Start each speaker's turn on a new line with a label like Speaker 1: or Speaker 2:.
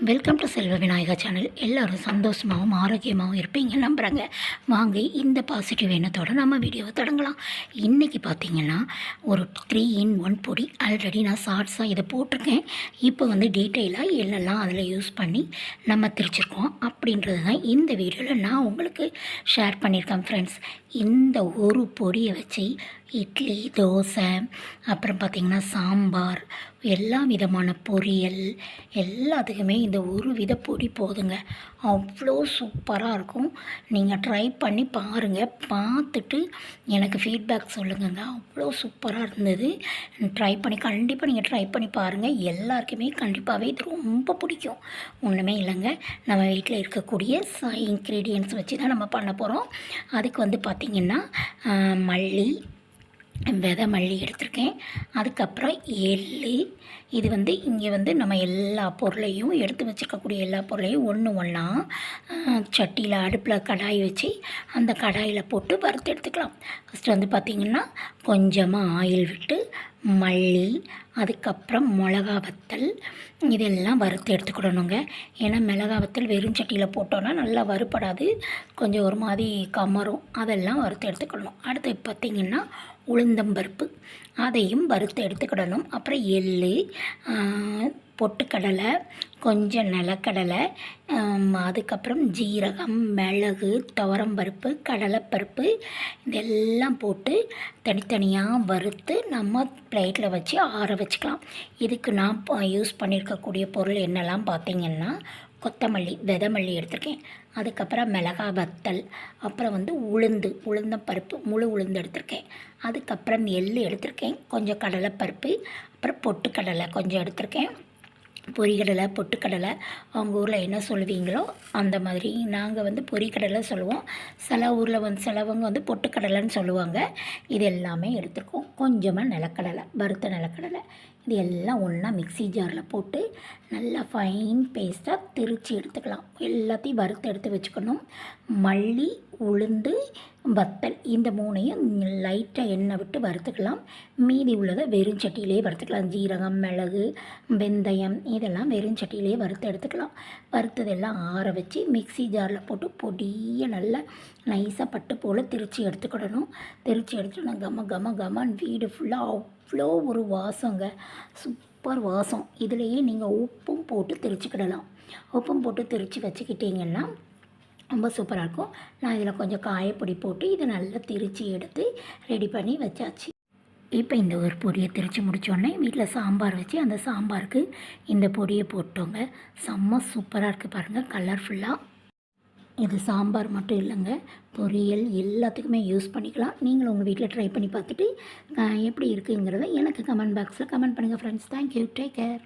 Speaker 1: Welcome to செல்வ Vinayaka channel. எல்லோரும் சந்தோஷமாகவும் ஆரோக்கியமாகவும் இருப்பீங்க நம்புகிறாங்க. வாங்க இந்த பாசிட்டிவ் எண்ணத்தோடு நம்ம வீடியோவை தொடங்கலாம். இன்றைக்கி பார்த்திங்கன்னா ஒரு 3-in-1 பொடி ஆல்ரெடி நான் ஷார்ட்ஸாக இதை போட்டிருக்கேன். இப்போ டீட்டெயிலாக என்னெல்லாம் அதில் யூஸ் பண்ணி நம்ம திரிச்சிருக்கோம் அப்படின்றது தான் இந்த வீடியோவில் நான் உங்களுக்கு ஷேர் பண்ணியிருக்கேன் ஃப்ரெண்ட்ஸ். இந்த ஒரு பொடியை வச்சு இட்லி, தோசை, அப்புறம் பார்த்திங்கன்னா சாம்பார், எல்லா விதமான பொரியல் எல்லாத்துக்குமே இந்த ஒரு வித பொடி போதுங்க. அவ்வளோ சூப்பராக இருக்கும். நீங்கள் ட்ரை பண்ணி பாருங்கள். பார்த்துட்டு எனக்கு ஃபீட்பேக் சொல்லுங்கங்க. அவ்வளோ சூப்பராக இருந்தது. கண்டிப்பாக நீங்கள் ட்ரை பண்ணி பாருங்கள். எல்லாருக்குமே கண்டிப்பாகவே இது ரொம்ப பிடிக்கும். ஒன்றுமே இல்லைங்க, நம்ம வீட்டில் இருக்கக்கூடிய இன்க்ரீடியன்ட்ஸ் வச்சு தான் நம்ம பண்ண போகிறோம். அதுக்கு பார்த்திங்கன்னா மல்லி, விதை மல்லி எடுத்திருக்கேன். அதுக்கப்புறம் எள்ளு. இது இங்கே நம்ம எல்லா பொருளையும் எடுத்து வச்சுருக்கக்கூடிய எல்லா பொருளையும் ஒன்று ஒன்றா சட்டியில் அடுப்பில் கடாய் வச்சு அந்த கடாயில் போட்டு வறுத்து எடுத்துக்கலாம். ஃபஸ்ட்டு பார்த்திங்கன்னா கொஞ்சமாக ஆயில் விட்டு மல்லி, அதுக்கப்புறம் மிளகா வத்தல் இதெல்லாம் வறுத்து எடுத்துக்கிடணுங்க. ஏன்னா மிளகா வத்தல் வெறும் சட்டியில் போட்டோன்னா நல்லா வறுப்படாது, கொஞ்சம் ஒரு மாதிரி கமரும். அதெல்லாம் வறுத்து எடுத்துக்கிடணும். அடுத்து பார்த்திங்கன்னா உளுந்தம்பருப்பு, அதையும் வறுத்து எடுத்துக்கிடணும். அப்புறம் எள்ளு, பொட்டுக்கடலை, கொஞ்சம் நிலக்கடலை, அதுக்கப்புறம் ஜீரகம், மிளகு, துவரம்பருப்பு, கடலைப்பருப்பு இதெல்லாம் போட்டு தனித்தனியாக வறுத்து நம்ம பிளேட்டில் வச்சு ஆற வச்சுக்கலாம். இதுக்கு நான் யூஸ் பண்ணியிருக்கக்கூடிய பொருள் என்னெல்லாம் பார்த்திங்கன்னா கொத்தமல்லி, விதை மல்லி எடுத்திருக்கேன். அதுக்கப்புறம் மிளகா வத்தல், அப்புறம் உளுந்தம்பருப்பு, முழு உளுந்து எடுத்திருக்கேன். அதுக்கப்புறம் எள்ளு எடுத்திருக்கேன், கொஞ்சம் கடலைப்பருப்பு, அப்புறம் பொட்டுக்கடலை கொஞ்சம் எடுத்திருக்கேன். பொரிகடலை, பொட்டுக்கடலை அவங்க ஊரில் என்ன சொல்லுவீங்களோ அந்த மாதிரி. நாங்கள் பொரிக்கடலை சொல்லுவோம். சில ஊரில் சிலவங்க பொட்டுக்கடலைன்னு சொல்லுவாங்க. இது எல்லாமே எடுத்துருக்கோம். கொஞ்சமாக நிலக்கடலை, வறுத்த நிலக்கடலை. இது எல்லாம் ஒன்றா மிக்ஸி ஜாரில் போட்டு நல்லா ஃபைன் பேஸ்ட்டாக திரித்து எடுத்துக்கலாம். எல்லாத்தையும் வறுத்து எடுத்து வச்சுக்கணும். மல்லி, உளுந்து, வத்தல் இந்த மூணையும் லைட்டாக எண்ணெய் விட்டு வறுத்துக்கலாம். மீதி உள்ளதை வெறும் சட்டியிலே வறுத்துக்கலாம். ஜீரகம், மிளகு, வெந்தயம் இதெல்லாம் வெறும் சட்டியிலே வறுத்து எடுத்துக்கலாம். வறுத்ததெல்லாம் ஆற வச்சு மிக்ஸி ஜாரில் போட்டு பொடியை நல்லா நைஸாக பட்டு போல் திரித்து எடுத்துக்கிடணும். திரித்து எடுத்துட்டோன்னா கமன்னு வீடு ஃபுல்லாக அவ்வளோ ஒரு வாசங்க, சூப்பர் வாசம். இதுலேயே நீங்கள் உப்பும் போட்டு திரிச்சுக்கிடலாம். உப்பும் போட்டு திரித்து வச்சுக்கிட்டிங்கன்னா ரொம்ப சூப்பராக இருக்கும். நான் இதில் கொஞ்சம் காயப்பொடி போட்டு இதை நல்லா திரித்து எடுத்து ரெடி பண்ணி வச்சாச்சு. இப்போ இந்த ஒரு பொடியை திரித்து முடித்தோடனே வீட்டில் சாம்பார் வச்சு அந்த சாம்பாருக்கு இந்த பொடியை போட்டோங்க. செம்ம சூப்பராக இருக்குது பாருங்கள், கலர்ஃபுல்லாக. இது சாம்பார் மட்டும் இல்லைங்க, பொரியல் எல்லாத்துக்குமே யூஸ் பண்ணிக்கலாம். நீங்களும் உங்கள் வீட்டில் ட்ரை பண்ணி பார்த்துட்டு எப்படி இருக்குங்கிறத எனக்கு கமெண்ட் பாக்ஸில் கமெண்ட் பண்ணுங்கள் ஃப்ரெண்ட்ஸ். Thank you, take care.